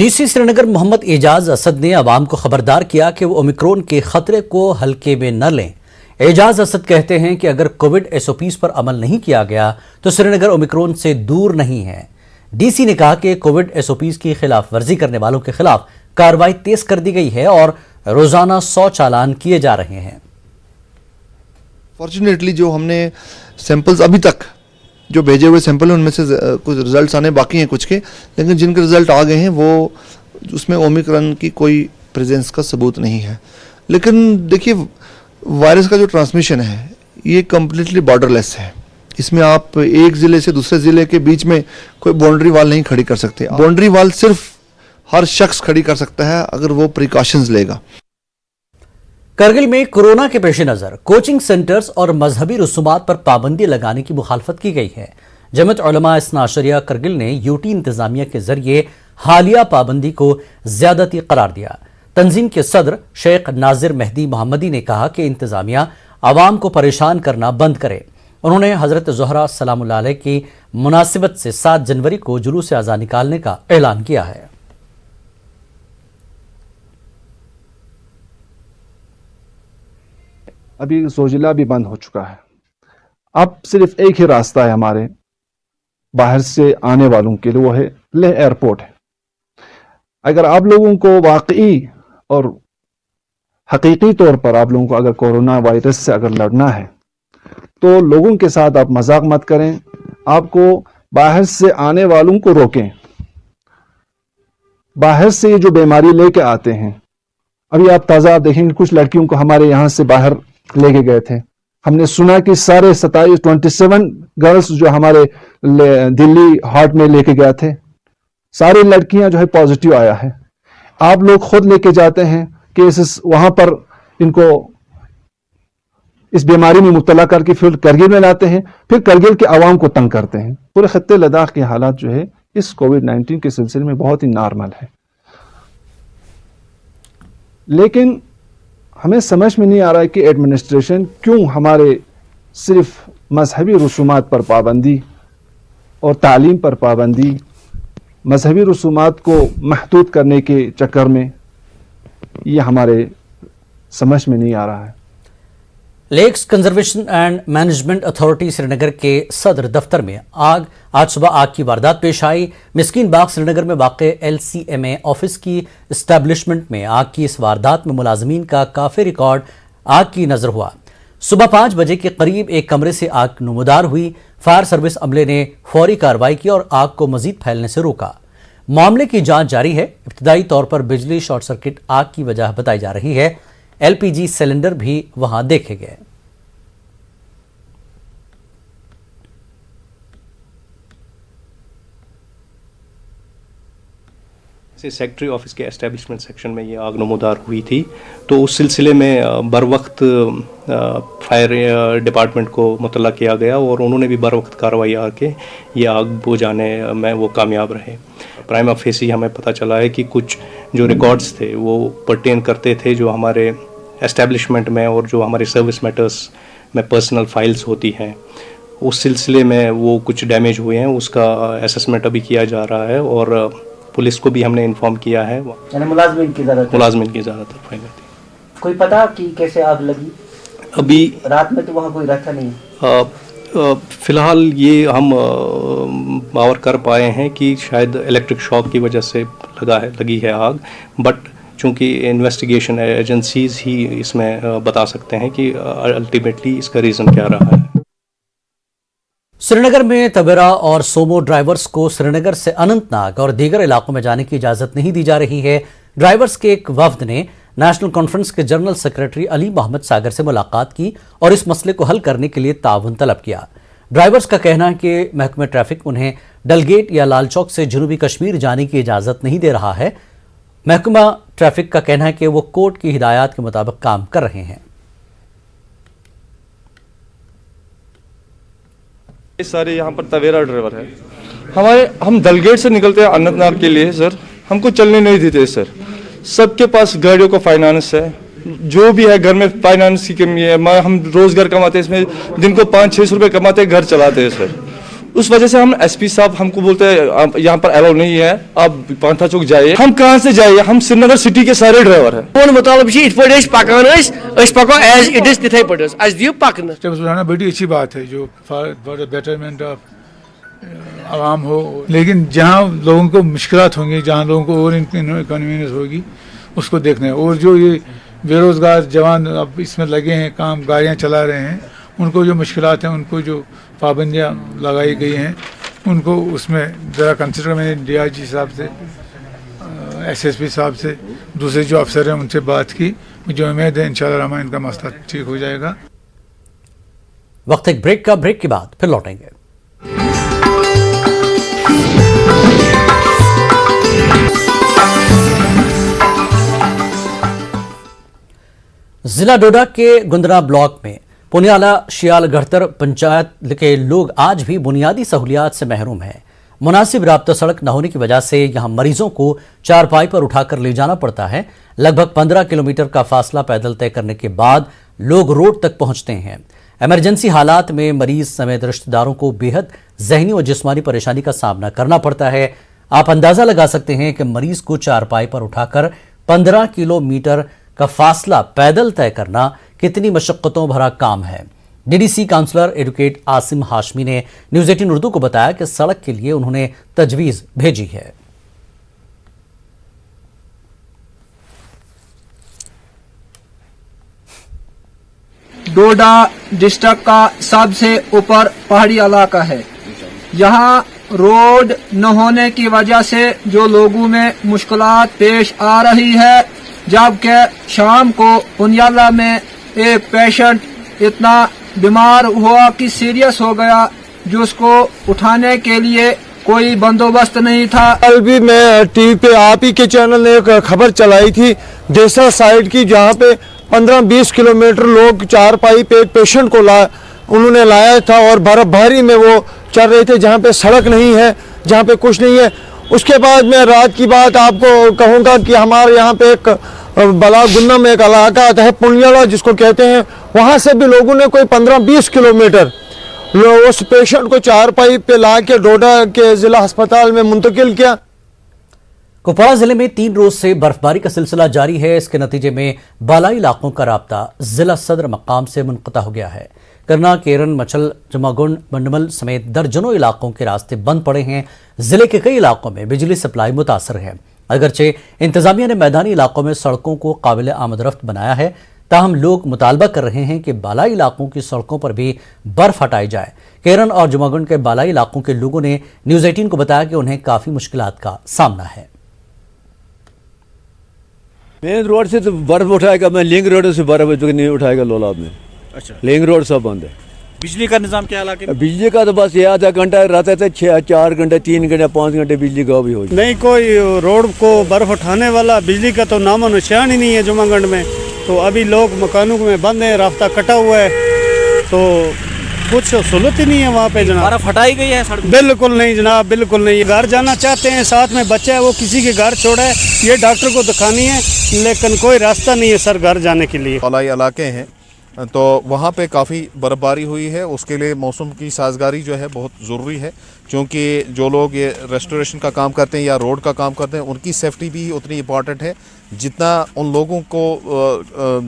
DC Srinagar Mohammad Ejaz Asad ने अवाम को खबरदार किया कि वो ओमिक्रॉन के खतरे को हल्के में न लें। एजाज असद कहते हैं कि अगर कोविड एसओपीज पर अमल नहीं किया गया तो श्रीनगर ओमिक्रॉन से दूर नहीं है। डीसी ने कहा कि कोविड एसओपीज की खिलाफ वर्जी करने वालों के खिलाफ कार्रवाई तेज कर दी गई है और रोजाना 100 चालान किए जा रहे हैं। फॉर्चुनेटली जो हमने सैंपल्स अभी तक जो भेजे हुए सैंपल हैं उनमें से कुछ रिजल्ट्स आने बाकी हैं कुछ के, लेकिन जिनके रिजल्ट आ गए हैं वो उसमें ओमिक्रॉन की कोई प्रेजेंस का सबूत नहीं है। लेकिन देखिए, वायरस का जो ट्रांसमिशन है ये कम्प्लीटली बॉर्डरलेस है। इसमें आप एक ज़िले से दूसरे ज़िले के बीच में कोई बाउंड्री वाल नहीं खड़ी कर सकते। बाउंड्री वाल सिर्फ हर शख्स खड़ी कर सकता है अगर वो प्रिकॉशंस लेगा। करगिल में कोरोना के पेश नज़र कोचिंग सेंटर्स और मजहबी रसूमात पर पाबंदी लगाने की मुखालफत की गई है। जमात उलमा इस्ना अशरिया करगिल ने यूटी इंतजामिया के जरिए हालिया पाबंदी को ज्यादती करार दिया। तंजीम के सदर शेख नाजिर मेहदी मोहम्मदी ने कहा कि इंतजामिया आवाम को परेशान करना बंद करे। उन्होंने हजरत ज़ोहरा सलामुल्लाह अलैह की मुनासिबत से 7 जनवरी को जुलूस आज़ा निकालने का ऐलान किया है। अभी जोजिला भी बंद हो चुका है। अब सिर्फ एक ही रास्ता है हमारे बाहर से आने वालों के लिए, वो है लेह एयरपोर्ट है। अगर आप लोगों को वाकई और हकीकी तौर पर आप लोगों को अगर कोरोना वायरस से अगर लड़ना है तो लोगों के साथ आप मजाक मत करें। आपको बाहर से आने वालों को रोकें। बाहर से ये जो बीमारी लेके आते हैं, अभी आप ताज़ा देखेंगे कुछ लड़कियों को हमारे यहाँ से बाहर लेके गए थे। हमने सुना कि सारे 27 गर्ल्स जो हमारे दिल्ली हार्ट में लेके गए थे, सारी लड़कियां जो है पॉजिटिव आया है। आप लोग खुद लेके जाते हैं केसेस वहां पर, इनको इस बीमारी में मुब्तला करके फिर करगिल में लाते हैं, फिर करगिल के आवाम को तंग करते हैं। पूरे खत्ते लद्दाख के हालात जो है इस कोविड-19 के सिलसिले में बहुत ही नॉर्मल है। लेकिन हमें समझ में नहीं आ रहा है कि एडमिनिस्ट्रेशन क्यों हमारे सिर्फ मजहबी रसूमात पर पाबंदी और तालीम पर पाबंदी, मजहबी रसूमात को महदूद करने के चक्कर में ये हमारे समझ में नहीं आ रहा है। Lakes conservation and management authority Srinagar के सदर दफ्तर में आज सुबह आग की वारदात पेश आई। मिस्कीन बाग श्रीनगर में वाक़ LCMA ऑफिस की इस्टेब्लिशमेंट में आग की इस वारदात में मुलाजमीन का काफ़ी रिकॉर्ड आग की नजर हुआ। सुबह 5 बजे के करीब एक कमरे से आग नमूदार हुई। फायर सर्विस अमले ने फौरी कार्रवाई की और आग को मजीद फैलने से रोका। मामले की जांच जारी है। इब्तदाई तौर पर बिजली शॉर्ट सर्किट आग की वजह बताई जा रही है। LPG सिलेंडर भी वहां देखे गए। सेक्रेटरी ऑफिस के एस्टेब्लिशमेंट सेक्शन में ये आग नमूदार हुई थी, तो उस सिलसिले में बर वक्त फायर डिपार्टमेंट को मुतल्ला किया गया और उन्होंने भी बर वक्त कार्रवाई आके ये आग बुझाने में वो कामयाब रहे। प्राइमा फेसी हमें पता चला है कि कुछ जो रिकॉर्ड्स थे वो पर्टेन करते थे जो हमारे एस्टेब्लिशमेंट में और जो हमारे सर्विस मैटर्स में पर्सनल फाइल्स होती हैं, उस सिलसिले में वो कुछ डैमेज हुए हैं। उसका असेसमेंट अभी किया जा रहा है और पुलिस को भी हमने इन्फॉर्म किया है। मुलाजमिन की ज़्यादातर फाइल थी। कोई पता कि कैसे आग लगी? अभी रात में तो वहाँ कोई रहता नहीं। फ़िलहाल ये हम बावर कर पाए हैं कि शायद इलेक्ट्रिक शॉक की वजह से लगी है आग, बट चूँकि इन्वेस्टिगेशन एजेंसीज ही इसमें बता सकते हैं कि अल्टीमेटली इसका रीज़न क्या रहा है। श्रीनगर में तवेरा और सोमो ड्राइवर्स को श्रीनगर से अनंतनाग और दीगर इलाकों में जाने की इजाजत नहीं दी जा रही है। ड्राइवर्स के एक वफ्द ने नेशनल कॉन्फ्रेंस के जनरल सेक्रेटरी अली मोहम्मद सागर से मुलाकात की और इस मसले को हल करने के लिए ताउन तलब किया। ड्राइवर्स का कहना है कि महकमा ट्रैफिक उन्हें डलगेट या लाल चौक से जनूबी कश्मीर जाने की इजाजत नहीं दे रहा है। महकमा ट्रैफिक का कहना है कि वो कोर्ट की हिदायत के मुताबिक काम कर रहे हैं। सारे यहाँ पर तवेरा ड्राइवर है हम दलगेट से निकलते हैं अनंतनाग के लिए सर, हमको चलने नहीं देते सर। सबके पास गाड़ियों का फाइनेंस है, जो भी है घर में फाइनेंस की कमी है। हम रोजगार कमाते हैं, इसमें दिन को 500-600 रुपये कमाते हैं, घर चलाते हैं सर। उस वजह से हम एसपी साहब हमको बोलते हैं यहाँ पर अलाउ नहीं है, आप पांथा चौक जाइए। हम कहाँ से जाइए, हम श्रीनगर सिटी के सारे ड्राइवर हैं। फोन मुताबिक इत पे पकान पको एज इट इज तिथे पे दियो पकन। स्टेप्स उठाना बड़ी अच्छी बात है जो फॉर बेटरमेंट ऑफ आवाम हो, लेकिन जहाँ लोगों को मुश्किलात होंगी, जहाँ लोगों को और इनकन्वीनियंस होगी उसको देखना है। और जो ये बेरोज़गार जवान अब इसमें लगे हैं, काम गाड़ियाँ चला रहे हैं, उनको जो मुश्किलात हैं, उनको जो पाबंदियाँ लगाई गई हैं, उनको उसमें ज़रा कंसिडर मैंने DIG साहब से, SSP साहब से, दूसरे जो अफसर हैं उनसे बात की। मुझे उम्मीद है इंशाअल्लाह रहमान इनका मसला ठीक हो जाएगा। वक्त एक ब्रेक का, ब्रेक के बाद फिर लौटेंगे। जिला डोडा के गुंदरा ब्लॉक में पुनियाला शियाल गढ़तर पंचायत के लोग आज भी बुनियादी सहूलियात से महरूम हैं। मुनासिब राब्ता सड़क न होने की वजह से यहां मरीजों को चारपाई पर उठाकर ले जाना पड़ता है। लगभग 15 किलोमीटर का फासला पैदल तय करने के बाद लोग रोड तक पहुंचते हैं। इमरजेंसी हालात में मरीज समेत रिश्तेदारों को बेहद जहनी और जिस्मानी परेशानी का सामना करना पड़ता है। आप अंदाजा लगा सकते हैं कि मरीज को चारपाई पर उठाकर 15 किलोमीटर का फासला पैदल तय करना कितनी मशक्कतों भरा काम है। DDC councillor advocate Asim Hashmi ने न्यूज़ 18 उर्दू को बताया कि सड़क के लिए उन्होंने तजवीज़ भेजी है। डोडा डिस्ट्रिक्ट का सबसे ऊपर पहाड़ी इलाका है। यहाँ रोड न होने की वजह से जो लोगों में मुश्किलात पेश आ रही है, जबकि शाम को पुनियाला में एक पेशेंट इतना बीमार हुआ कि सीरियस हो गया, जिसको उठाने के लिए कोई बंदोबस्त नहीं था। कल भी मैं टीवी पे आप ही के चैनल ने एक खबर चलाई थी देसा साइड की, जहाँ पे 15-20 किलोमीटर लोग चारपाई पे एक पेशेंट को उन्होंने लाया था और बर्फबारी में वो चल रहे थे, जहाँ पे सड़क नहीं है, जहाँ पे कुछ नहीं है। उसके बाद मैं रात की बात आपको कहूँगा कि हमारे यहाँ पे एक बलागुन्ना में एक इलाका आता है पुनियाला जिसको कहते हैं, वहाँ से भी लोगों ने कोई 15-20 किलोमीटर उस पेशेंट को चारपाई पे ला के डोडा के जिला अस्पताल में मुंतकिल किया। कुपवाड़ा जिले में 3 रोज से बर्फबारी का सिलसिला जारी है। इसके नतीजे में बालाई इलाकों का राब्ता जिला सदर मकाम से मुनक़ता हो गया है। करना, केरन, मचल, जमागुंड, मंडमल समेत दर्जनों इलाकों के रास्ते बंद पड़े हैं। जिले के कई इलाकों में बिजली सप्लाई मुतासर है। अगरचे इंतजामिया ने मैदानी इलाकों में सड़कों को काबिल आमद रफ्त बनाया है, ताहम लोग मुतालबा कर रहे हैं कि बालाई इलाकों की सड़कों पर भी बर्फ हटाई जाए। केरन और जुमागुंड के बालाई इलाकों के लोगों ने न्यूज़ 18 को बताया कि उन्हें काफी मुश्किलात का सामना है। मेन रोड से तो बर्फ उठाएगा, मैं लिंक रोड से बर्फ नहीं उठाएगा लोलाब में। अच्छा, लिंक रोड सब बंद है। बिजली का निजाम क्या इलाके में? बिजली का तो बस ये आधा घंटा रहता था, 4 घंटे 3 घंटे 5 घंटे बिजली का भी हो जाए। नहीं, कोई रोड को बर्फ उठाने वाला बिजली का तो नामो निशान ही नहीं है जुमागंड में। तो अभी लोग मकानों में बंद है, रास्ता कटा हुआ है, तो कुछ सहूलत ही नहीं है वहाँ पे जनाब। बर्फ हटाई गई है सड़क? बिल्कुल नहीं जनाब, बिल्कुल नहीं। घर जाना चाहते हैं, साथ में बच्चा है, वो किसी के घर छोड़ा है, ये डॉक्टर को दिखानी है, लेकिन कोई रास्ता नहीं है सर घर जाने के लिए। बालाई इलाके हैं तो वहाँ पे काफ़ी बर्फ़बारी हुई है। उसके लिए मौसम की साजगारी जो है बहुत ज़रूरी है, क्योंकि जो लोग ये रेस्टोरेशन का काम करते हैं या रोड का काम करते हैं, उनकी सेफ्टी भी उतनी इम्पॉर्टेंट है जितना उन लोगों को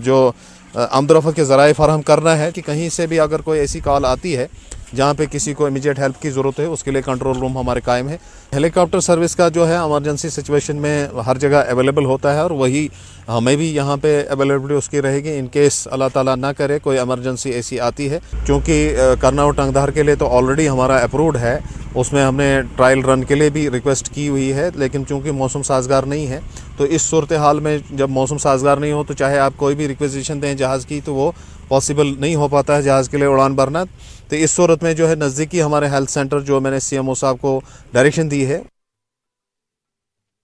जो आमदरफत के ज़राए फराहम करना है कि कहीं से भी अगर कोई ऐसी कॉल आती है जहाँ पे किसी को इमीडिएट हेल्प की ज़रूरत है, उसके लिए कंट्रोल रूम हमारे कायम है। हेलीकॉप्टर सर्विस का जो है इमरजेंसी सिचुएशन में हर जगह अवेलेबल होता है और वही हमें भी यहाँ पे अवेलेबिलिटी उसकी रहेगी इन केस अल्लाह ताला ना करे कोई इमरजेंसी ऐसी आती है। क्योंकि करना और टंगधार के लिए तो ऑलरेडी हमारा अप्रूव्ड है, उसमें हमने ट्रायल रन के लिए भी रिक्वेस्ट की हुई है, लेकिन चूँकि मौसम साजगार नहीं है तो इस सूरत हाल में जब मौसम साजगार नहीं हो तो चाहे आप कोई भी रिक्वेजिशन दें जहाज़ की तो वो पॉसिबल नहीं हो पाता है जहाज़ के लिए उड़ान भरना। तो इस सूरत में जो है नज़दीकी हमारे हेल्थ सेंटर जो मैंने CMO साहब को डायरेक्शन दी है।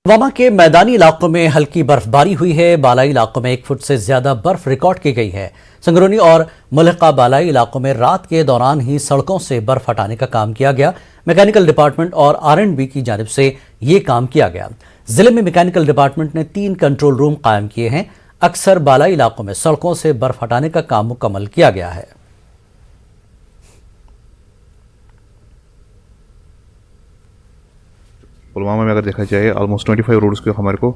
पुलवामा के मैदानी इलाकों में हल्की बर्फबारी हुई है। बालाई इलाकों में 1 फुट से ज्यादा बर्फ रिकॉर्ड की गई है। संगरोनी और मुल्का बालाई इलाकों में रात के दौरान ही सड़कों से बर्फ हटाने का काम किया गया। मैकेनिकल डिपार्टमेंट और R&B की जानिब से ये काम किया गया। जिले में मैकेनिकल डिपार्टमेंट ने 3 कंट्रोल रूम कायम किए हैं। अक्सर बालाई इलाकों में सड़कों से बर्फ हटाने का काम मुकम्मल किया गया है। पुलवामा में अगर देखा जाए ऑलमोस्ट 25 रोड्स को हमारे को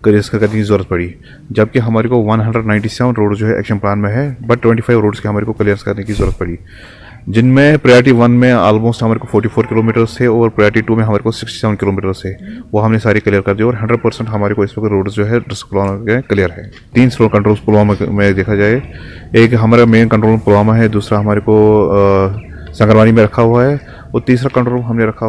क्लियर करने की ज़रूरत पड़ी, जबकि हमारे को 197 रोड जो है एक्शन प्लान में है, बट 25 रोड्स के हमारे को क्लियर करने की ज़रूरत पड़ी, जिनमें प्रायोरिटी 1 में ऑलमोस्ट हमारे को 44 किलोमीटर थे और प्रायोरिटी 2 में हमारे को 67 किलोमीटर थे, वो हमने सारी क्लियर कर दी और 100% हमारे को इस वक्त रोड जो है पुलवामा के क्लियर है। 3 स्लो कंट्रोल पुलवामा में देखा जाए, एक हमारा मेन कंट्रोल पुलवामा है, दूसरा हमारे को संगरवानी में रखा हुआ है और तीसरा कंट्रोल हमने रखा